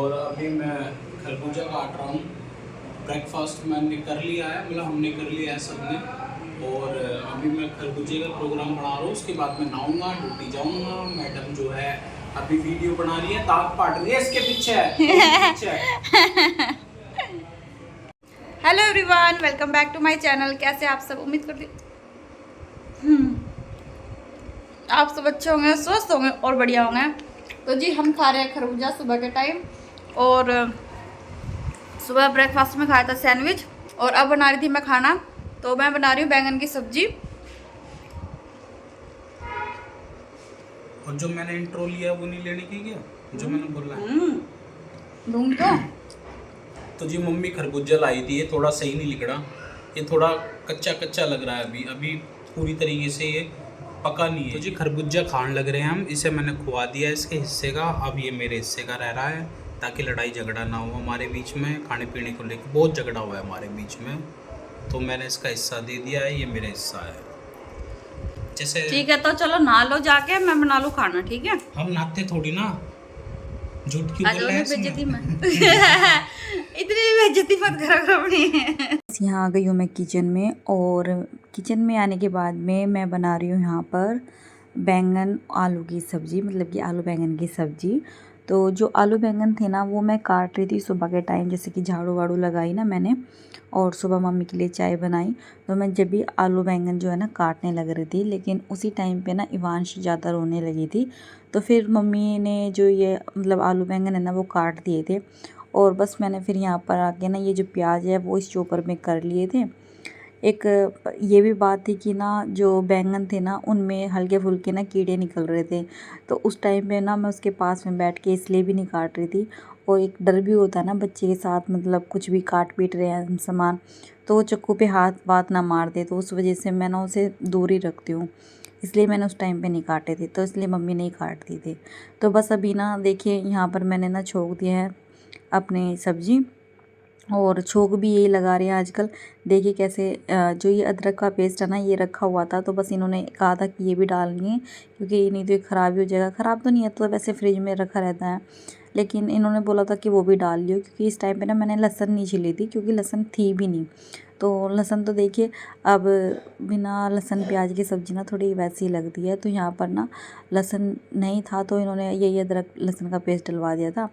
और अभी मैं खरबूजा काट रहा हूँ। ब्रेकफास्ट मैंने कर लिया है, मतलब हमने कर लिया है सबने। और अभी मैं खरबूजे का प्रोग्राम बना रहा हूँ। उसके बाद मैं नहाऊंगा, ड्यूटी जाऊंगा। मैडम जो है अभी वीडियो बना रही है, दाग पाट रही है, इसके पीछे है, पीछे है। Hello everyone, welcome back to my channel. कैसे आप सब? उम्मीद करती आप सब अच्छे होंगे, स्वस्थ होंगे और बढ़िया होंगे। तो जी हम खा रहे हैं खरबूजा सुबह के टाइम। और सुबह ब्रेकफास्ट में खाया था सैंडविच। और अब बना रही थी मैं खाना। तो मैं बना रही हूँ बैंगन की सब्जी। और जो मैंने इंट्रो लिया वो नहीं लेने की क्या, जो मैंने बोला दूंगी तो। तो जी मम्मी खरबूजा लाई थी। ये थोड़ा सही नहीं लिख रहा, ये थोड़ा कच्चा कच्चा लग रहा है। अभी अभी पूरी तरीके से ये पका नहीं है। तो जी खरबूजा खाने लग रहे हैं हम। इसे मैंने खुआ दिया इसके हिस्से का, अब ये मेरे हिस्से का रह रहा है, ताकि लड़ाई झगड़ा ना हो हमारे बीच में। खाने पीने को लेकर बहुत झगड़ा हुआ है हमारे बीच में, तो मैंने इसका हिस्सा दे दिया है, ये मेरा हिस्सा है। जैसे ठीक है, तो चलो नहा लो जाके, मैं बना लूँ खाना। ठीक है, हम नाते थोड़ी ना, झूठ क्यों आ बोल जाओ रहे ना हैं बेइज्जती में। इसमें। इतनी भी बेइज्जती मत करो अपनी। यहाँ आ गई हूँ मैं किचन में। और किचन में आने के बाद में मैं बना रही हूँ यहाँ पर बैंगन आलू की सब्ज़ी, मतलब कि आलू बैंगन की सब्ज़ी। तो जो आलू बैंगन थे ना वो मैं काट रही थी सुबह के टाइम, जैसे कि झाड़ू वाड़ू लगाई ना मैंने, और सुबह मम्मी के लिए चाय बनाई। तो मैं जब भी आलू बैंगन जो है ना काटने लग रही थी, लेकिन उसी टाइम पे ना इवांश ज़्यादा रोने लगी थी। तो फिर मम्मी ने जो ये मतलब आलू बैंगन है ना वो काट दिए थे। और बस मैंने फिर यहाँ पर आके ना ये जो प्याज है वो इस चॉपर में कर लिए थे। एक ये भी बात थी कि ना जो बैंगन थे ना उनमें हल्के फुल्के ना कीड़े निकल रहे थे। तो उस टाइम पे ना मैं उसके पास में बैठ के इसलिए भी नहीं काट रही थी। और एक डर भी होता है ना बच्चे के साथ, मतलब कुछ भी काट पीट रहे हैं सामान, तो वो चाकू पे हाथ वाथ ना मार दे। तो उस वजह से मैं ना उसे दूर ही रखती हूँ, इसलिए मैंने उस टाइम पे नहीं काटे थे। तो इसलिए मम्मी नहीं काटती थी। तो बस अभी ना देखिए यहाँ पर मैंने ना छोंक दिया है अपनी सब्ज़ी। और छोंक भी यही लगा रहे हैं आजकल। देखिए कैसे जो ये अदरक का पेस्ट है ना ये रखा हुआ था, तो बस इन्होंने कहा था कि ये भी डालनी है, क्योंकि ये नहीं तो ये ख़राब ही हो जाएगा। ख़राब तो नहीं है, तो वैसे फ्रिज में रखा रहता है, लेकिन इन्होंने बोला था कि वो भी डाल लियो। क्योंकि इस टाइम पे ना मैंने लहसुन नहीं छिली थी, क्योंकि लहसुन थी भी नहीं। तो लहसुन तो देखिए अब बिना लहसुन प्याज की सब्ज़ी ना थोड़ी वैसी ही लगती है। तो यहाँ पर ना लहसुन नहीं था, तो इन्होंने यही अदरक लहसुन का पेस्ट डलवा दिया था।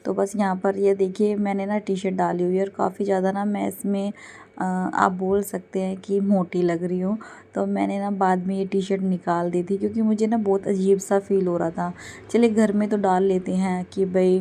तो बस यहाँ पर ये देखिए मैंने ना टी शर्ट डाली हुई है, और काफ़ी ज़्यादा ना मैं इसमें आप बोल सकते हैं कि मोटी लग रही हूँ। तो मैंने ना बाद में ये टी शर्ट निकाल दी थी, क्योंकि मुझे ना बहुत अजीब सा फ़ील हो रहा था। चले घर में तो डाल लेते हैं कि भाई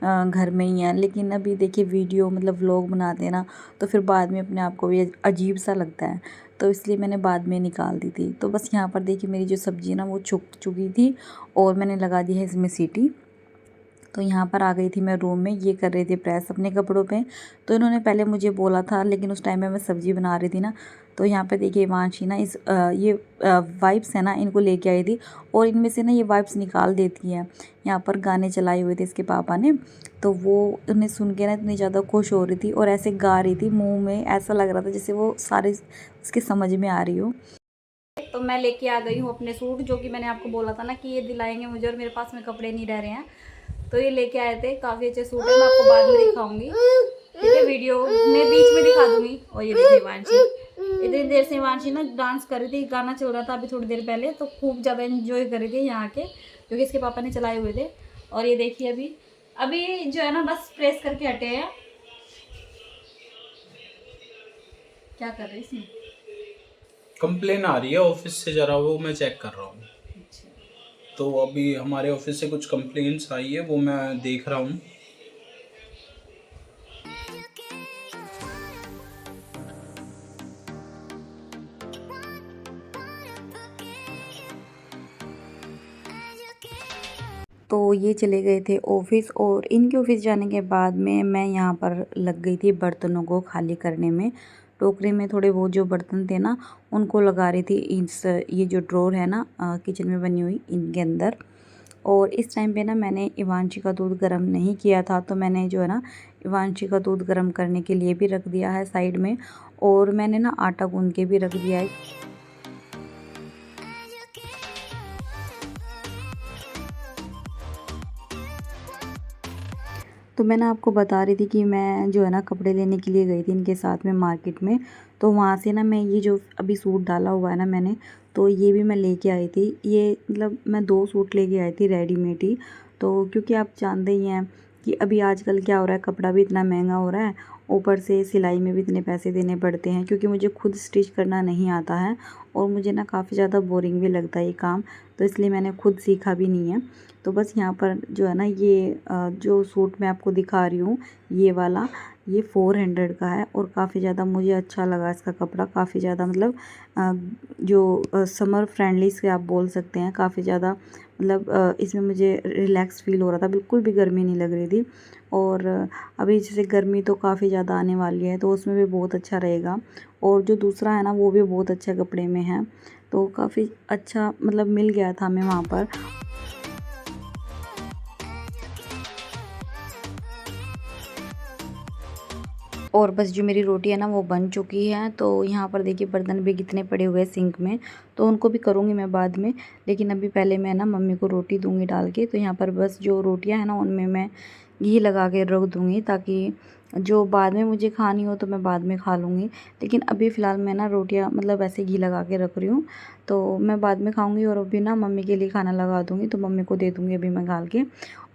घर में ही है, लेकिन अभी देखिए वीडियो मतलब व्लॉग बनाते हैं ना, तो फिर बाद में अपने आप को भी अजीब सा लगता है। तो इसलिए मैंने बाद में निकाल दी थी। तो बस यहाँ पर देखिए मेरी जो सब्ज़ी है ना वो छुक चुकी थी, और मैंने लगा दी है इसमें सीटी। तो यहाँ पर आ गई थी मैं रूम में, ये कर रही थी प्रेस अपने कपड़ों पे। तो इन्होंने पहले मुझे बोला था, लेकिन उस टाइम में मैं सब्ज़ी बना रही थी ना। तो यहाँ पे देखिए हिमांशी ना ये वाइप्स है ना इनको लेके आई थी, और इनमें से ना ये वाइप्स निकाल देती है। यहाँ पर गाने चलाए हुए थे इसके पापा ने, तो वो उन्हें सुन के ना इतनी ज़्यादा खुश हो रही थी, और ऐसे गा रही थी मुँह में, ऐसा लग रहा था जैसे वो सारे उसके समझ में आ रही हो। तो मैं लेके आ गई हूँ अपने सूट, जो कि मैंने आपको बोला था ना कि ये दिलाएंगे मुझे, और मेरे पास में कपड़े नहीं रह रहे हैं। तो ये लेके आए थे, काफ़ी अच्छे सूट है, मैं आपको बाद में दिखाऊंगी। ठीक है, वीडियो में बीच में दिखा दूंगी। और ये देखिए वांशी, इतनी देर से वांशी ना डांस कर रही थी, गाना चल रहा था अभी थोड़ी देर पहले, तो खूब ज़्यादा एंजॉय कर रही थी यहाँ के, क्योंकि इसके पापा ने चलाए हुए थे। और ये देखिए अभी अभी जो है ना बस प्रेस करके हटे हैं। क्या कर रहे इसमें? कंप्लेन आ रही है ऑफिस से, जरा वो मैं चेक कर रहा हूँ। तो अभी हमारे ऑफिस से कुछ कंप्लेंट्स आई है, वो मैं देख रहा हूँ। तो ये चले गए थे ऑफिस, और इनके ऑफिस जाने के बाद में मैं यहाँ पर लग गई थी बर्तनों को खाली करने में। टोकरी में थोड़े बहुत जो बर्तन थे ना उनको लगा रही थी इस ये जो ड्रॉर है ना किचन में बनी हुई इनके अंदर। और इस टाइम पे ना मैंने इवांशी का दूध गर्म नहीं किया था, तो मैंने जो है ना इवांशी का दूध गर्म करने के लिए भी रख दिया है साइड में। और मैंने ना आटा गूंद के भी रख दिया है। तो मैं ना आपको बता रही थी कि मैं जो है ना कपड़े लेने के लिए गई थी इनके साथ में मार्केट में। तो वहाँ से ना मैं ये जो अभी सूट डाला हुआ है ना मैंने, तो ये भी मैं लेके आई थी। ये मतलब मैं 2 सूट लेके आई थी रेडीमेड ही। तो क्योंकि आप जानते ही हैं कि अभी आजकल क्या हो रहा है, कपड़ा भी इतना महंगा हो रहा है, ऊपर से सिलाई में भी इतने पैसे देने पड़ते हैं। क्योंकि मुझे खुद स्टिच करना नहीं आता है और मुझे ना काफ़ी ज़्यादा बोरिंग भी लगता है ये काम, तो इसलिए मैंने खुद सीखा भी नहीं है। तो बस यहाँ पर जो है ना ये जो सूट मैं आपको दिखा रही हूँ, ये वाला, ये 400 का है और काफ़ी ज़्यादा मुझे अच्छा लगा इसका कपड़ा। काफ़ी ज़्यादा मतलब जो समर फ्रेंडली से आप बोल सकते हैं, काफ़ी ज़्यादा मतलब इसमें मुझे रिलैक्स फ़ील हो रहा था, बिल्कुल भी गर्मी नहीं लग रही थी। और अभी जैसे गर्मी तो काफ़ी ज़्यादा आने वाली है, तो उसमें भी बहुत अच्छा रहेगा। और जो दूसरा है ना वो भी बहुत अच्छे कपड़े में है, तो काफ़ी अच्छा मतलब मिल गया था हमें वहाँ पर। और बस जो मेरी रोटी है ना वो बन चुकी है। तो यहाँ पर देखिए बर्तन भी कितने पड़े हुए हैं सिंक में, तो उनको भी करूँगी मैं बाद में। लेकिन अभी पहले मैं ना मम्मी को रोटी दूँगी डाल के। तो यहाँ पर बस जो रोटियाँ हैं ना उनमें मैं घी लगा के रख दूँगी, ताकि जो बाद में मुझे खानी हो तो मैं बाद में खा लूँगी। लेकिन अभी फ़िलहाल मैं ना रोटियाँ मतलब ऐसे घी लगा के रख रही हूँ, तो मैं बाद में खाऊँगी। और अभी ना मम्मी के लिए खाना लगा दूँगी, तो मम्मी को दे दूँगी अभी मैं गाल के।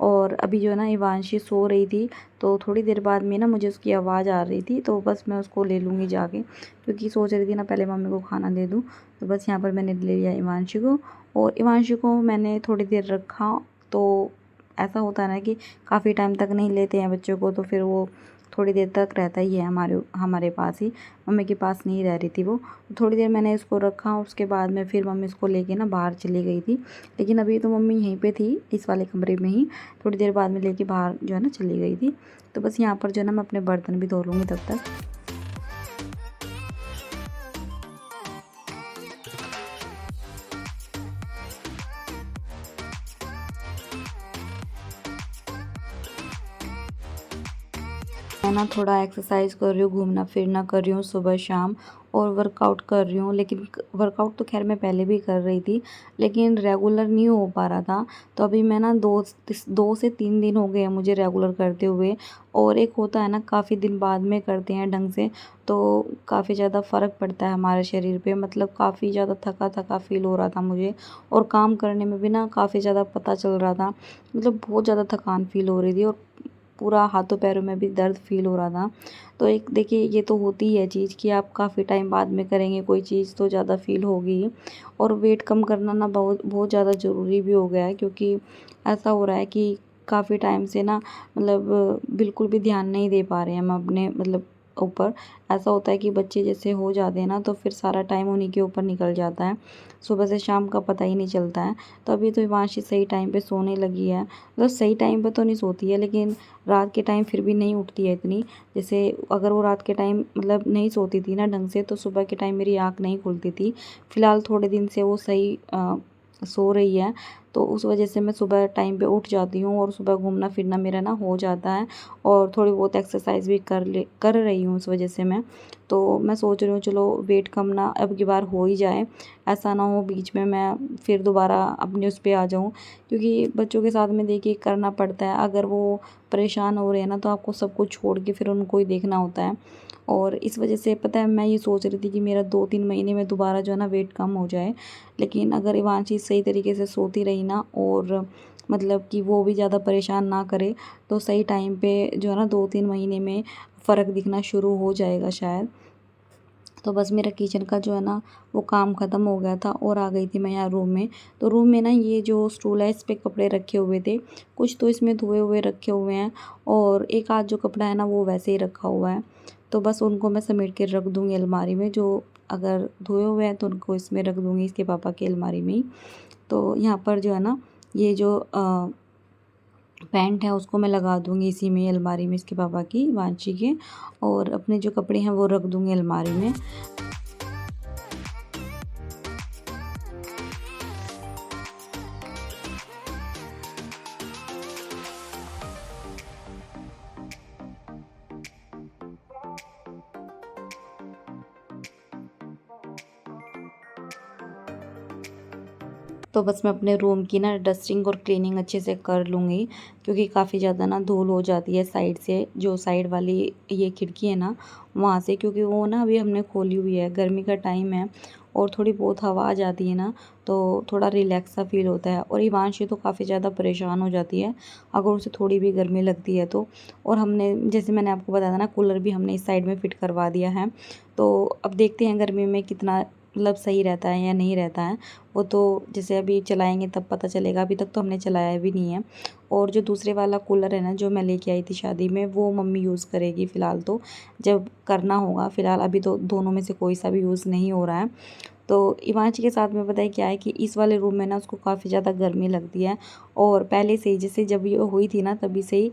और अभी जो है ना इवांशी सो रही थी, तो थोड़ी देर बाद में ना मुझे उसकी आवाज़ आ रही थी, तो बस मैं उसको ले लूँगी जाके, क्योंकि सोच रही थी ना पहले मम्मी को खाना दे दूँ। तो बस यहाँ पर मैंने ले लिया इवांशी को, और इवांशी को मैंने थोड़ी देर रखा। तो ऐसा होता है ना कि काफ़ी टाइम तक नहीं लेते हैं बच्चों को, तो फिर वो थोड़ी देर तक रहता ही है हमारे हमारे पास ही, मम्मी के पास नहीं रह रही थी वो। थोड़ी देर मैंने इसको रखा, उसके बाद में फिर मम्मी इसको लेके ना बाहर चली गई थी। लेकिन अभी तो मम्मी यहीं पे थी इस वाले कमरे में ही, थोड़ी देर बाद में लेके बाहर जो है ना चली गई थी। तो बस यहाँ पर जो है ना मैं अपने बर्तन भी धो लूँगी तब तक। मैं ना थोड़ा एक्सरसाइज कर रही हूँ, घूमना फिरना कर रही हूँ सुबह शाम, और वर्कआउट कर रही हूँ। लेकिन वर्कआउट तो खैर मैं पहले भी कर रही थी, लेकिन रेगुलर नहीं हो पा रहा था। तो अभी मैं ना 2 से 3 दिन हो गए हैं मुझे रेगुलर करते हुए। और एक होता है ना काफ़ी दिन बाद में करते हैं ढंग से, तो काफ़ी ज़्यादा फ़र्क पड़ता है हमारे शरीर पे। मतलब काफ़ी ज़्यादा थका थका फील हो रहा था मुझे, और काम करने में भी ना काफ़ी ज़्यादा पता चल रहा था, मतलब बहुत ज़्यादा थकान फील हो रही थी, और पूरा हाथों पैरों में भी दर्द फ़ील हो रहा था। तो एक देखिए ये तो होती ही है चीज़ कि आप काफ़ी टाइम बाद में करेंगे कोई चीज़ तो ज़्यादा फ़ील होगी ही। और वेट कम करना ना बहुत बहुत ज़्यादा ज़रूरी भी हो गया है, क्योंकि ऐसा हो रहा है कि काफ़ी टाइम से ना मतलब बिल्कुल भी ध्यान नहीं दे पा रहे हैं हम अपने मतलब ऊपर। ऐसा होता है कि बच्चे जैसे हो जाते हैं ना, तो फिर सारा टाइम उन्हीं के ऊपर निकल जाता है, सुबह से शाम का पता ही नहीं चलता है। तो अभी तो हिमांशी सही टाइम पे सोने लगी है, मतलब सही टाइम पे तो नहीं सोती है, लेकिन रात के टाइम फिर भी नहीं उठती है इतनी। जैसे अगर वो रात के टाइम मतलब नहीं सोती थी ना ढंग से, तो सुबह के टाइम मेरी आँख नहीं खुलती थी। फ़िलहाल थोड़े दिन से वो सही सो रही है, तो उस वजह से मैं सुबह टाइम पे उठ जाती हूँ, और सुबह घूमना फिरना मेरा ना हो जाता है। और थोड़ी बहुत एक्सरसाइज भी कर रही हूँ उस वजह से मैं। तो मैं सोच रही हूँ चलो वेट कम ना अब की बार हो ही जाए, ऐसा ना हो बीच में मैं फिर दोबारा अपने उस पे आ जाऊँ, क्योंकि बच्चों के साथ में देखिए करना पड़ता है। अगर वो परेशान हो रहे हैं ना, तो आपको सब कुछ छोड़ के फिर उनको ही देखना होता है। और इस वजह से पता है मैं ये सोच रही थी कि मेरा 2-3 महीने में दोबारा जो है ना वेट कम हो जाए। लेकिन अगर इवांशी सही तरीके से सोती रही ना, और मतलब कि वो भी ज़्यादा परेशान ना करे, तो सही टाइम पे जो है ना 2-3 महीने में फ़र्क दिखना शुरू हो जाएगा शायद। तो बस मेरा किचन का जो है ना वो काम ख़त्म हो गया था, और आ गई थी मैं यहाँ रूम में। तो रूम में ना ये जो स्टूल है इस पे कपड़े रखे हुए थे, कुछ तो इसमें धोए हुए रखे हुए हैं, और एक आध जो कपड़ा है ना वो वैसे ही रखा हुआ है। तो बस उनको मैं समेट के रख दूँगी अलमारी में, जो अगर धोए हुए हैं तो उनको इसमें रख दूँगी, इसके पापा की अलमारी में ही। तो यहाँ पर जो है ना ये जो पैंट है उसको मैं लगा दूँगी इसी में अलमारी में, इसके पापा की वांशी के, और अपने जो कपड़े हैं वो रख दूँगी अलमारी में। तो बस मैं अपने रूम की ना डस्टिंग और क्लीनिंग अच्छे से कर लूँगी, क्योंकि काफ़ी ज़्यादा ना धूल हो जाती है साइड से, जो साइड वाली ये खिड़की है ना वहाँ से, क्योंकि वो ना अभी हमने खोली हुई है, गर्मी का टाइम है और थोड़ी बहुत हवा आ जाती है ना तो थोड़ा रिलैक्स सा फील होता है। और हिमांशी तो काफ़ी ज़्यादा परेशान हो जाती है अगर उसे थोड़ी भी गर्मी लगती है तो। और हमने, जैसे मैंने आपको बताया था ना, कूलर भी हमने इस साइड में फ़िट करवा दिया है। तो अब देखते हैं गर्मी में कितना मतलब सही रहता है या नहीं रहता है, वो तो जैसे अभी चलाएंगे तब पता चलेगा, अभी तक तो हमने चलाया भी नहीं है। और जो दूसरे वाला कूलर है ना जो मैं लेके आई थी शादी में, वो मम्मी यूज़ करेगी फ़िलहाल, तो जब करना होगा। फ़िलहाल अभी तो दोनों में से कोई सा भी यूज़ नहीं हो रहा है। तो इवांशी के साथ में पता है क्या है कि इस वाले रूम में ना उसको काफ़ी ज़्यादा गर्मी लगती है, और पहले से ही जैसे जब ये हुई थी ना तभी से ही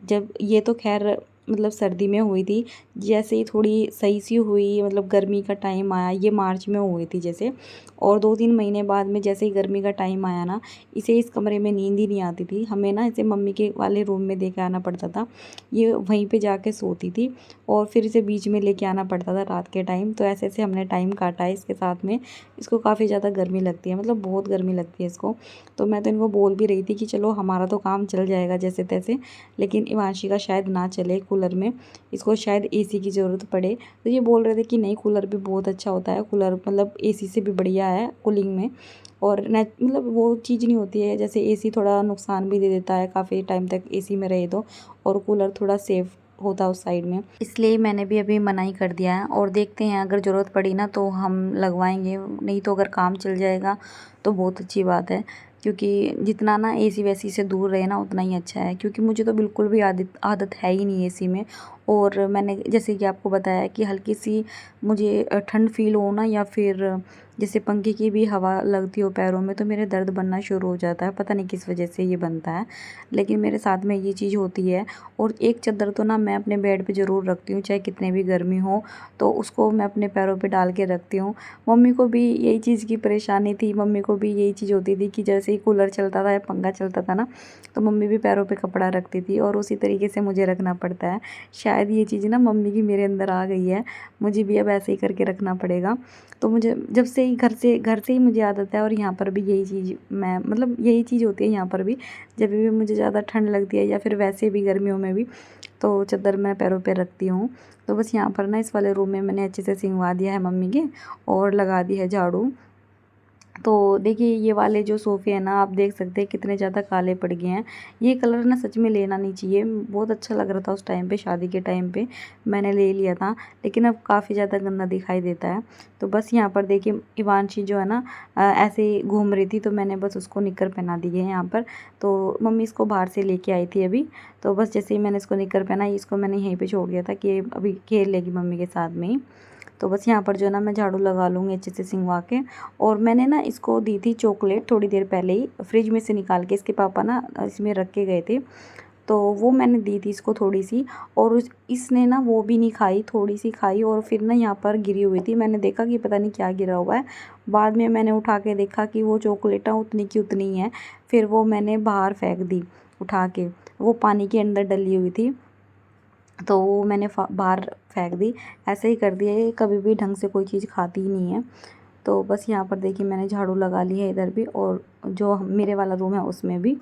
जब ये तो खैर मतलब सर्दी में हुई थी, जैसे ही थोड़ी सही सी हुई मतलब गर्मी का टाइम आया, ये मार्च में हुई थी जैसे, और 2-3 महीने बाद में जैसे ही गर्मी का टाइम आया ना, इसे इस कमरे में नींद ही नहीं आती थी। हमें ना इसे मम्मी के वाले रूम में दे के आना पड़ता था, ये वहीं पे जाके सोती थी और फिर इसे बीच में लेके आना पड़ता था रात के टाइम। तो ऐसे ऐसे हमने टाइम काटा है इसके साथ में। इसको काफ़ी ज़्यादा गर्मी लगती है, मतलब बहुत गर्मी लगती है इसको। तो मैं तो इनको बोल भी रही थी कि चलो हमारा तो काम चल जाएगा जैसे तैसे, लेकिन इवांशी का शायद ना चले कूलर में, इसको शायद एसी की ज़रूरत पड़े। तो ये बोल रहे थे कि नहीं, कूलर भी बहुत अच्छा होता है, कूलर मतलब एसी से भी बढ़िया है कूलिंग में। और मतलब वो चीज़ नहीं होती है, जैसे एसी थोड़ा नुकसान भी दे देता है काफ़ी टाइम तक एसी में रहे तो, और कूलर थोड़ा सेफ़ होता है उस साइड में। इसलिए मैंने भी अभी मना ही कर दिया है, और देखते हैं अगर ज़रूरत पड़ी ना तो हम लगवाएंगे, नहीं तो अगर काम चल जाएगा तो बहुत अच्छी बात है। क्योंकि जितना ना एसी वैसी से दूर रहे ना उतना ही अच्छा है, क्योंकि मुझे तो बिल्कुल भी आदत है ही नहीं एसी में। और मैंने जैसे कि आपको बताया कि हल्की सी मुझे ठंड फील हो ना, या फिर जैसे पंखे की भी हवा लगती हो पैरों में, तो मेरे दर्द बनना शुरू हो जाता है, पता नहीं किस वजह से ये बनता है, लेकिन मेरे साथ में ये चीज़ होती है। और एक चादर तो ना मैं अपने बेड पे ज़रूर रखती हूँ, चाहे कितने भी गर्मी हो, तो उसको मैं अपने पैरों पे डाल के रखती हूँ। मम्मी को भी यही चीज़ की परेशानी थी, मम्मी को भी यही चीज़ होती थी कि जैसे ही कूलर चलता था या पंखा चलता था ना, तो मम्मी भी पैरों पे कपड़ा रखती थी, और उसी तरीके से मुझे रखना पड़ता है। शायद ये चीज़ ना मम्मी की मेरे अंदर आ गई है, मुझे भी अब ऐसे ही करके रखना पड़ेगा। तो मुझे जब से ही घर से ही मुझे आदत है, और यहाँ पर भी यही चीज़ मैं मतलब यही चीज़ होती है यहाँ पर भी। जब भी मुझे ज़्यादा ठंड लगती है या फिर वैसे भी गर्मियों में भी, तो चादर मैं पैरों पे रखती हूँ। तो बस यहाँ पर ना इस वाले रूम में मैंने अच्छे से सिंगवा दिया है मम्मी के, और लगा दी है झाड़ू। तो देखिए ये वाले जो सोफ़े हैं ना, आप देख सकते हैं कितने ज़्यादा काले पड़ गए हैं। ये कलर ना सच में लेना नहीं चाहिए, बहुत अच्छा लग रहा था उस टाइम पे, शादी के टाइम पे मैंने ले लिया था, लेकिन अब काफ़ी ज़्यादा गंदा दिखाई देता है। तो बस यहाँ पर देखिए इवांशी जो है ना ऐसे ही घूम रही थी, तो मैंने बस उसको निक्कर पहना दी है यहाँ पर। तो मम्मी इसको बाहर से लेके आई थी अभी, तो बस जैसे ही मैंने इसको निक्कर पहनाई, इसको मैंने यहीं पर छोड़ दिया था कि अभी खेल लेगी मम्मी के साथ में ही। तो बस यहाँ पर जो है ना मैं झाड़ू लगा लूँगी अच्छे से सिंगवा के। और मैंने ना इसको दी थी चॉकलेट थोड़ी देर पहले ही, फ्रिज में से निकाल के, इसके पापा ना इसमें रख के गए थे, तो वो मैंने दी थी इसको थोड़ी सी, और इसने ना वो भी नहीं खाई, थोड़ी सी खाई, और फिर ना यहाँ पर गिरी हुई थी। मैंने देखा कि पता नहीं क्या गिरा हुआ है, बाद में मैंने उठा के देखा कि वो चॉकलेट उतनी की उतनी है, फिर वो मैंने बाहर फेंक दी उठा के, वो पानी के अंदर डली हुई थी, तो वो मैंने बाहर फेंक दी। ऐसे ही कर दिया, ये कभी भी ढंग से कोई चीज़ खाती ही नहीं है। तो बस यहाँ पर देखिए मैंने झाड़ू लगा ली है इधर भी, और जो मेरे वाला रूम है उसमें भी।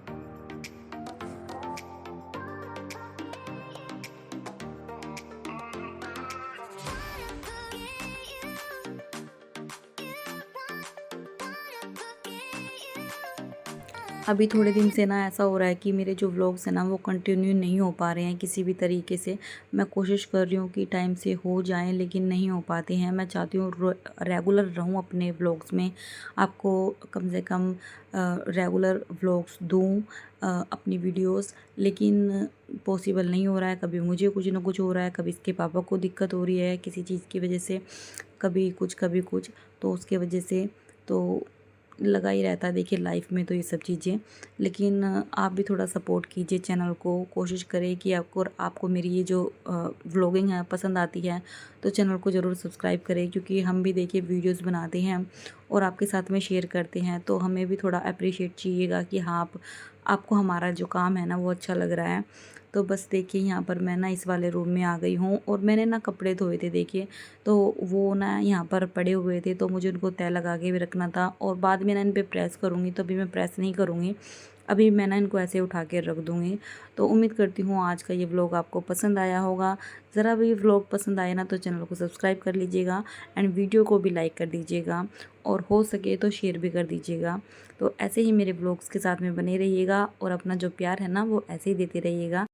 अभी थोड़े दिन से ना ऐसा हो रहा है कि मेरे जो व्लॉग्स हैं ना वो कंटिन्यू नहीं हो पा रहे हैं किसी भी तरीके से। मैं कोशिश कर रही हूँ कि टाइम से हो जाएं, लेकिन नहीं हो पाते हैं। मैं चाहती हूँ रेगुलर रहूँ अपने व्लॉग्स में, आपको कम से कम रेगुलर व्लॉग्स दूँ अपनी वीडियोस, लेकिन पॉसिबल नहीं हो रहा है। कभी मुझे कुछ ना कुछ हो रहा है, कभी इसके पापा को दिक्कत हो रही है किसी चीज़ की वजह से, कभी कुछ, तो उसके वजह से तो लगा ही रहता है देखिए लाइफ में तो ये सब चीज़ें। लेकिन आप भी थोड़ा सपोर्ट कीजिए चैनल को, कोशिश करें कि आपको मेरी ये जो व्लॉगिंग है पसंद आती है, तो चैनल को ज़रूर सब्सक्राइब करें, क्योंकि हम भी देखिए वीडियोस बनाते हैं और आपके साथ में शेयर करते हैं, तो हमें भी थोड़ा अप्रिशिएट चाहिएगा कि हाँ आपको हमारा जो काम है ना वो अच्छा लग रहा है। तो बस देखिए यहाँ पर मैं ना इस वाले रूम में आ गई हूँ और मैंने ना कपड़े धोए थे देखिए, तो वो ना यहाँ पर पड़े हुए थे, तो मुझे उनको तय लगा के भी रखना था और बाद में ना इन पे प्रेस करूँगी, तो अभी मैं प्रेस नहीं करूँगी, अभी मैं ना इनको ऐसे उठा के रख दूँगी। तो उम्मीद करती हूँ आज का ये व्लॉग आपको पसंद आया होगा। ज़रा भी व्लॉग पसंद आए ना तो चैनल को सब्सक्राइब कर लीजिएगा एंड वीडियो को भी लाइक कर दीजिएगा और हो सके तो शेयर भी कर दीजिएगा। तो ऐसे ही मेरे व्लॉग्स के साथ में बने रहिएगा और अपना जो प्यार है ना वो ऐसे ही देते रहिएगा।